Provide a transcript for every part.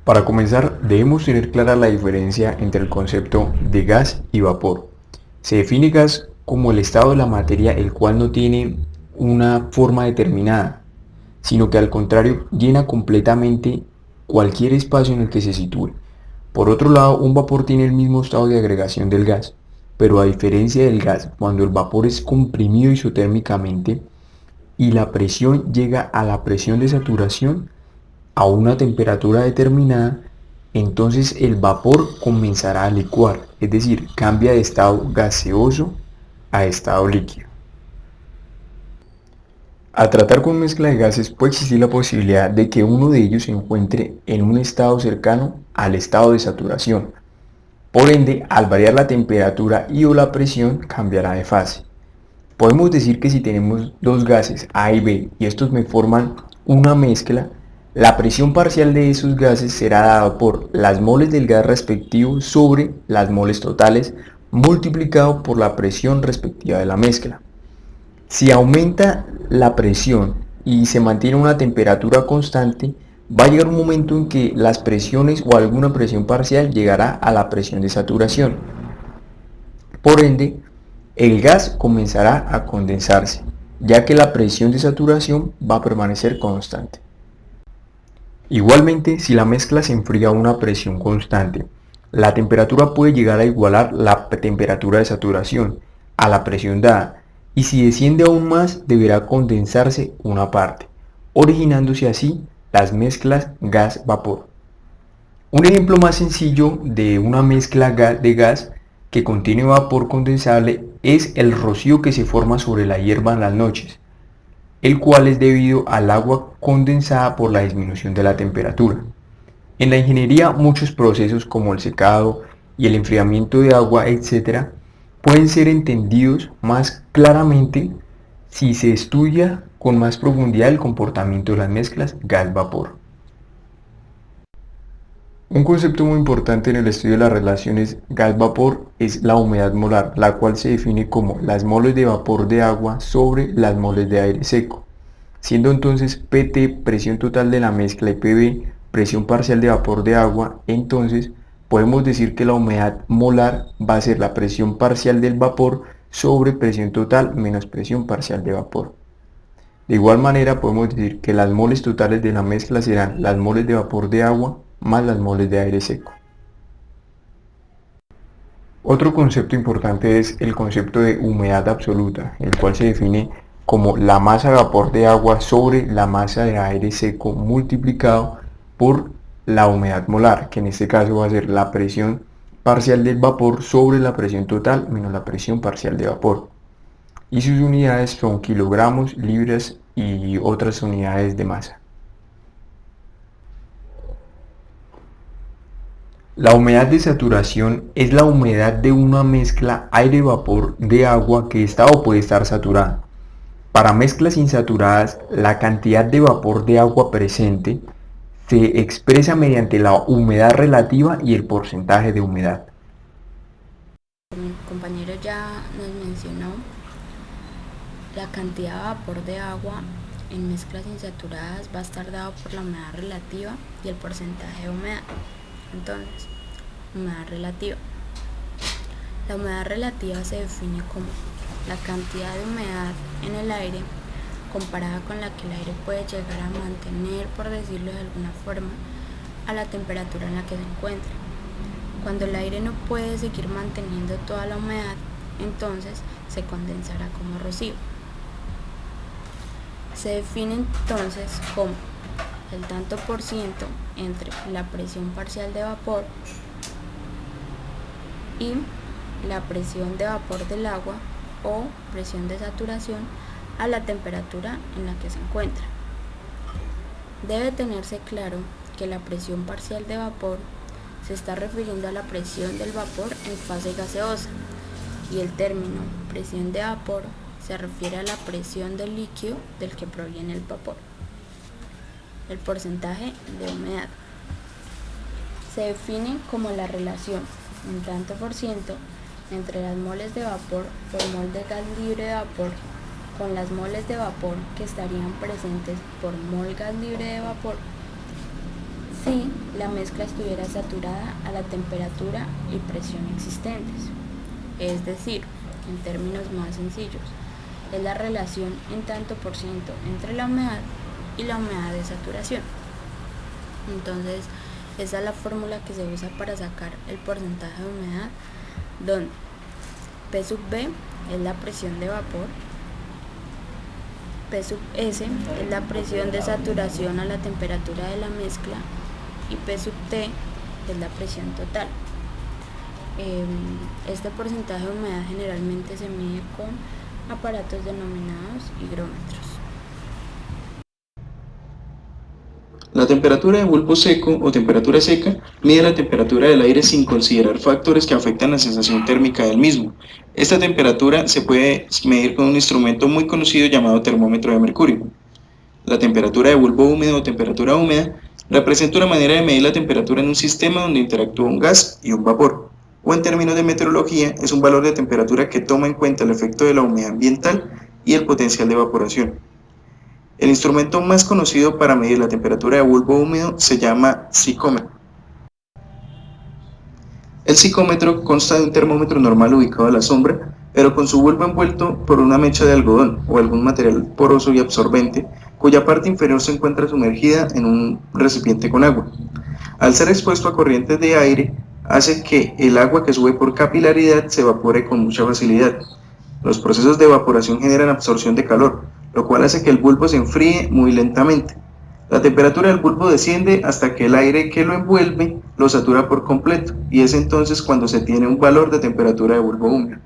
Para comenzar, debemos tener clara la diferencia entre el concepto de gas y vapor. Se define gas como el estado de la materia el cual no tiene una forma determinada, sino que al contrario llena completamente cualquier espacio en el que se sitúe. Por otro lado, un vapor tiene el mismo estado de agregación del gas, pero a diferencia del gas, cuando el vapor es comprimido isotérmicamente y la presión llega a la presión de saturación, a una temperatura determinada, entonces el vapor comenzará a licuar, es decir, cambia de estado gaseoso a estado líquido. Al tratar con mezcla de gases puede existir la posibilidad de que uno de ellos se encuentre en un estado cercano al estado de saturación. Por ende, al variar la temperatura y o la presión, cambiará de fase. Podemos decir que si tenemos dos gases A y B y estos me forman una mezcla, la presión parcial de esos gases será dada por las moles del gas respectivo sobre las moles totales multiplicado por la presión respectiva de la mezcla. Si aumenta la presión y se mantiene una temperatura constante, va a llegar un momento en que las presiones o alguna presión parcial llegará a la presión de saturación. Por ende, el gas comenzará a condensarse, ya que la presión de saturación va a permanecer constante. Igualmente, si la mezcla se enfría a una presión constante, la temperatura puede llegar a igualar la temperatura de saturación a la presión dada, y si desciende aún más deberá condensarse una parte, originándose así las mezclas gas-vapor. Un ejemplo más sencillo de una mezcla de gas que contiene vapor condensable es el rocío que se forma sobre la hierba en las noches, el cual es debido al agua condensada por la disminución de la temperatura. En la ingeniería, muchos procesos como el secado y el enfriamiento de agua, etc., pueden ser entendidos más claramente si se estudia con más profundidad el comportamiento de las mezclas gas-vapor. Un concepto muy importante en el estudio de las relaciones gas-vapor es la humedad molar, la cual se define como las moles de vapor de agua sobre las moles de aire seco, siendo entonces PT presión total de la mezcla y PV presión parcial de vapor de agua. Entonces podemos decir que la humedad molar va a ser la presión parcial del vapor sobre presión total menos presión parcial de vapor. De igual manera podemos decir que las moles totales de la mezcla serán las moles de vapor de agua más las moles de aire seco. Otro concepto importante es el concepto de humedad absoluta, el cual se define como la masa de vapor de agua sobre la masa de aire seco multiplicado por la humedad molar, que en este caso va a ser la presión parcial del vapor sobre la presión total menos la presión parcial de vapor. Y sus unidades son kilogramos, libras y otras unidades de masa. La humedad de saturación es la humedad de una mezcla aire-vapor de agua que está o puede estar saturada. Para mezclas insaturadas, la cantidad de vapor de agua presente se expresa mediante la humedad relativa y el porcentaje de humedad. Mi compañero ya nos mencionó, la cantidad de vapor de agua en mezclas insaturadas va a estar dado por la humedad relativa y el porcentaje de humedad. Entonces, humedad relativa. La humedad relativa se define como la cantidad de humedad en el aire comparada con la que el aire puede llegar a mantener, por decirlo de alguna forma, a la temperatura en la que se encuentra. Cuando el aire no puede seguir manteniendo toda la humedad, entonces se condensará como rocío. Se define entonces como el tanto por ciento entre la presión parcial de vapor y la presión de vapor del agua o presión de saturación a la temperatura en la que se encuentra. Debe tenerse claro que la presión parcial de vapor se está refiriendo a la presión del vapor en fase gaseosa y el término presión de vapor se refiere a la presión del líquido del que proviene el vapor. El porcentaje de humedad se define como la relación en tanto por ciento entre las moles de vapor por mol de gas libre de vapor con las moles de vapor que estarían presentes por mol gas libre de vapor si la mezcla estuviera saturada a la temperatura y presión existentes. Es decir, en términos más sencillos, es la relación en tanto por ciento entre la humedad y la humedad de saturación. Entonces, esa es la fórmula que se usa para sacar el porcentaje de humedad, donde P sub B es la presión de vapor, P sub S es la presión de saturación a la temperatura de la mezcla y P sub T es la presión total. Este porcentaje de humedad generalmente se mide con aparatos denominados higrómetros. La temperatura de bulbo seco o temperatura seca mide la temperatura del aire sin considerar factores que afectan la sensación térmica del mismo. Esta temperatura se puede medir con un instrumento muy conocido llamado termómetro de mercurio. La temperatura de bulbo húmedo o temperatura húmeda representa una manera de medir la temperatura en un sistema donde interactúa un gas y un vapor, o en términos de meteorología es un valor de temperatura que toma en cuenta el efecto de la humedad ambiental y el potencial de evaporación. El instrumento más conocido para medir la temperatura de bulbo húmedo se llama psicómetro. El psicómetro consta de un termómetro normal ubicado a la sombra, pero con su bulbo envuelto por una mecha de algodón o algún material poroso y absorbente, cuya parte inferior se encuentra sumergida en un recipiente con agua. Al ser expuesto a corrientes de aire, hace que el agua que sube por capilaridad se evapore con mucha facilidad. Los procesos de evaporación generan absorción de calor, lo cual hace que el bulbo se enfríe muy lentamente. La temperatura del bulbo desciende hasta que el aire que lo envuelve lo satura por completo, y es entonces cuando se tiene un valor de temperatura de bulbo húmedo.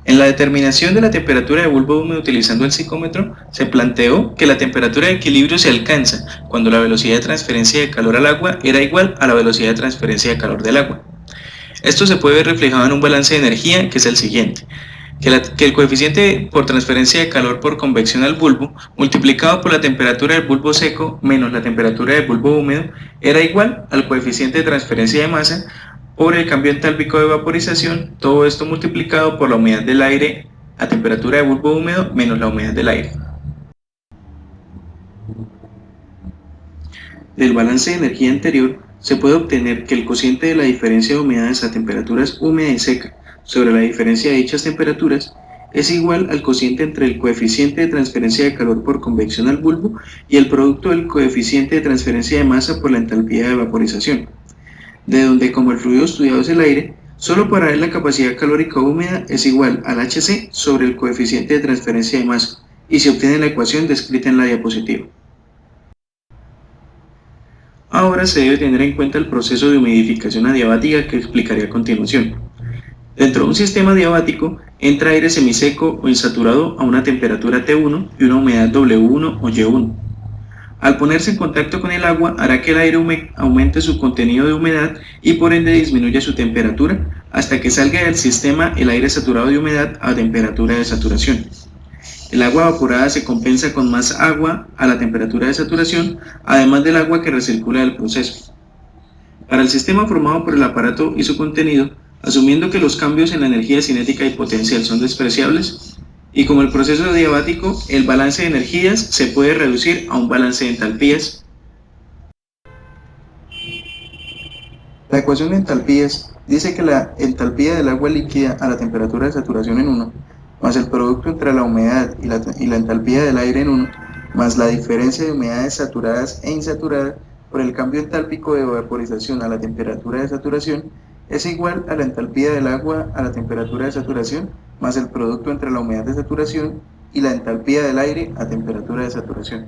En la determinación de la temperatura de bulbo húmedo utilizando el psicómetro, se planteó que la temperatura de equilibrio se alcanza cuando la velocidad de transferencia de calor al agua era igual a la velocidad de transferencia de calor del agua. Esto se puede ver reflejado en un balance de energía que es el siguiente: que el coeficiente por transferencia de calor por convección al bulbo multiplicado por la temperatura del bulbo seco menos la temperatura del bulbo húmedo era igual al coeficiente de transferencia de masa por el cambio entálpico de vaporización, todo esto multiplicado por la humedad del aire a temperatura de bulbo húmedo menos la humedad del aire. Del balance de energía anterior se puede obtener que el cociente de la diferencia de humedades a temperaturas húmeda y seca sobre la diferencia de dichas temperaturas es igual al cociente entre el coeficiente de transferencia de calor por convección al bulbo y el producto del coeficiente de transferencia de masa por la entalpía de vaporización, de donde, como el fluido estudiado es el aire, solo para él la capacidad calórica húmeda es igual al Hc sobre el coeficiente de transferencia de masa, y se obtiene la ecuación descrita en la diapositiva. Ahora se debe tener en cuenta el proceso de humidificación adiabática que explicaré a continuación. Dentro de un sistema adiabático entra aire semiseco o insaturado a una temperatura T1 y una humedad W1 o Y1. Al ponerse en contacto con el agua hará que el aire aumente su contenido de humedad y por ende disminuya su temperatura hasta que salga del sistema el aire saturado de humedad a temperatura de saturación. El agua evaporada se compensa con más agua a la temperatura de saturación, además del agua que recircula del proceso. Para el sistema formado por el aparato y su contenido, asumiendo que los cambios en la energía cinética y potencial son despreciables, y como el proceso adiabático, el balance de energías se puede reducir a un balance de entalpías. La ecuación de entalpías dice que la entalpía del agua líquida a la temperatura de saturación en 1, más el producto entre la humedad y la entalpía del aire en 1, más la diferencia de humedades saturadas e insaturadas por el cambio entálpico de vaporización a la temperatura de saturación, es igual a la entalpía del agua a la temperatura de saturación más el producto entre la humedad de saturación y la entalpía del aire a temperatura de saturación.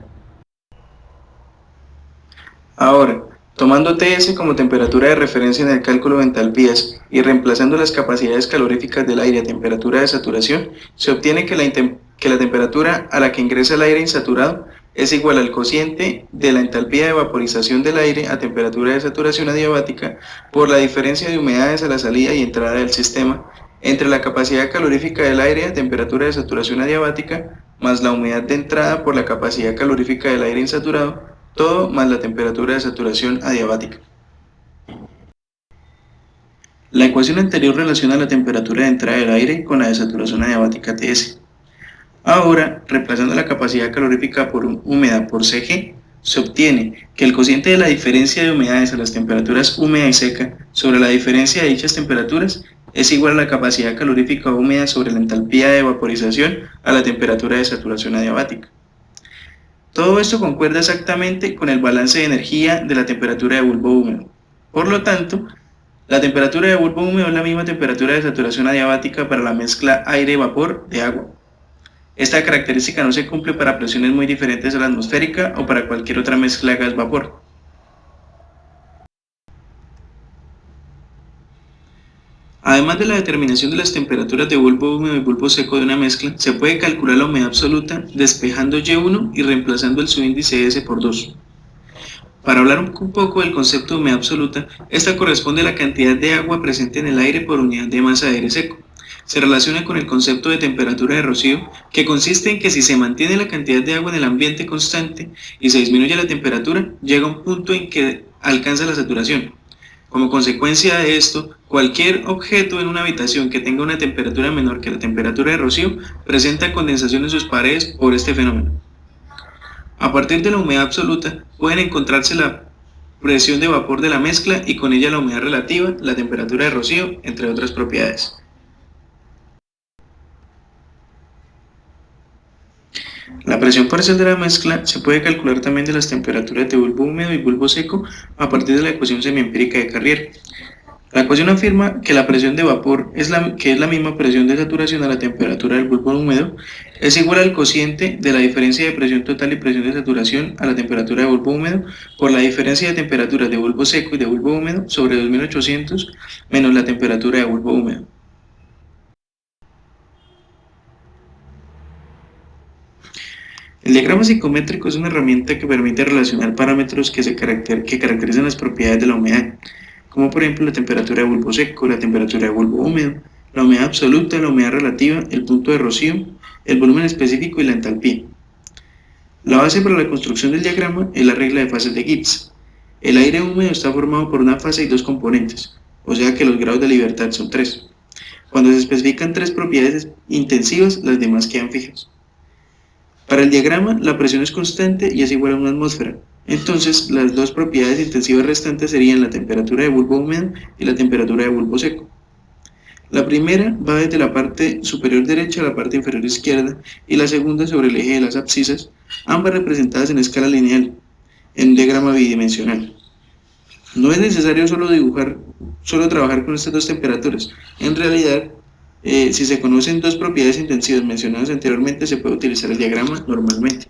Ahora, tomando Ts como temperatura de referencia en el cálculo de entalpías y reemplazando las capacidades caloríficas del aire a temperatura de saturación, se obtiene que la temperatura a la que ingresa el aire insaturado es igual al cociente de la entalpía de vaporización del aire a temperatura de saturación adiabática por la diferencia de humedades a la salida y entrada del sistema entre la capacidad calorífica del aire a temperatura de saturación adiabática más la humedad de entrada por la capacidad calorífica del aire insaturado, todo más la temperatura de saturación adiabática. La ecuación anterior relaciona la temperatura de entrada del aire con la de saturación adiabática Ts. Ahora, reemplazando la capacidad calorífica por humedad por Cg, se obtiene que el cociente de la diferencia de humedades a las temperaturas húmeda y seca sobre la diferencia de dichas temperaturas es igual a la capacidad calorífica húmeda sobre la entalpía de vaporización a la temperatura de saturación adiabática. Todo esto concuerda exactamente con el balance de energía de la temperatura de bulbo húmedo. Por lo tanto, la temperatura de bulbo húmedo es la misma temperatura de saturación adiabática para la mezcla aire-vapor de agua. Esta característica no se cumple para presiones muy diferentes a la atmosférica o para cualquier otra mezcla gas-vapor. Además de la determinación de las temperaturas de bulbo húmedo y bulbo seco de una mezcla, se puede calcular la humedad absoluta despejando Y1 y reemplazando el subíndice S por 2. Para hablar un poco del concepto de humedad absoluta, esta corresponde a la cantidad de agua presente en el aire por unidad de masa de aire seco. Se relaciona con el concepto de temperatura de rocío, que consiste en que si se mantiene la cantidad de agua en el ambiente constante y se disminuye la temperatura, llega a un punto en que alcanza la saturación. Como consecuencia de esto, cualquier objeto en una habitación que tenga una temperatura menor que la temperatura de rocío presenta condensación en sus paredes por este fenómeno. A partir de la humedad absoluta pueden encontrarse la presión de vapor de la mezcla y con ella la humedad relativa, la temperatura de rocío, entre otras propiedades. La presión parcial de la mezcla se puede calcular también de las temperaturas de bulbo húmedo y bulbo seco a partir de la ecuación semiempírica de Carrier. La ecuación afirma que la presión de vapor, que es la misma presión de saturación a la temperatura del bulbo húmedo, es igual al cociente de la diferencia de presión total y presión de saturación a la temperatura de bulbo húmedo por la diferencia de temperaturas de bulbo seco y de bulbo húmedo sobre 2800 menos la temperatura de bulbo húmedo. El diagrama psicométrico es una herramienta que permite relacionar parámetros que caracterizan las propiedades de la humedad, como por ejemplo la temperatura de bulbo seco, la temperatura de bulbo húmedo, la humedad absoluta, la humedad relativa, el punto de rocío, el volumen específico y la entalpía. La base para la construcción del diagrama es la regla de fases de Gibbs. El aire húmedo está formado por una fase y dos componentes, o sea que los grados de libertad son 3. Cuando se especifican 3 propiedades intensivas, las demás quedan fijas. Para el diagrama, la presión es constante y es igual a una atmósfera. Entonces, las dos propiedades intensivas restantes serían la temperatura de bulbo húmedo y la temperatura de bulbo seco. La primera va desde la parte superior derecha a la parte inferior izquierda y la segunda sobre el eje de las abscisas, ambas representadas en escala lineal, en un diagrama bidimensional. No es necesario solo trabajar con estas dos temperaturas. En realidad, si se conocen dos propiedades intensivas mencionadas anteriormente, se puede utilizar el diagrama normalmente.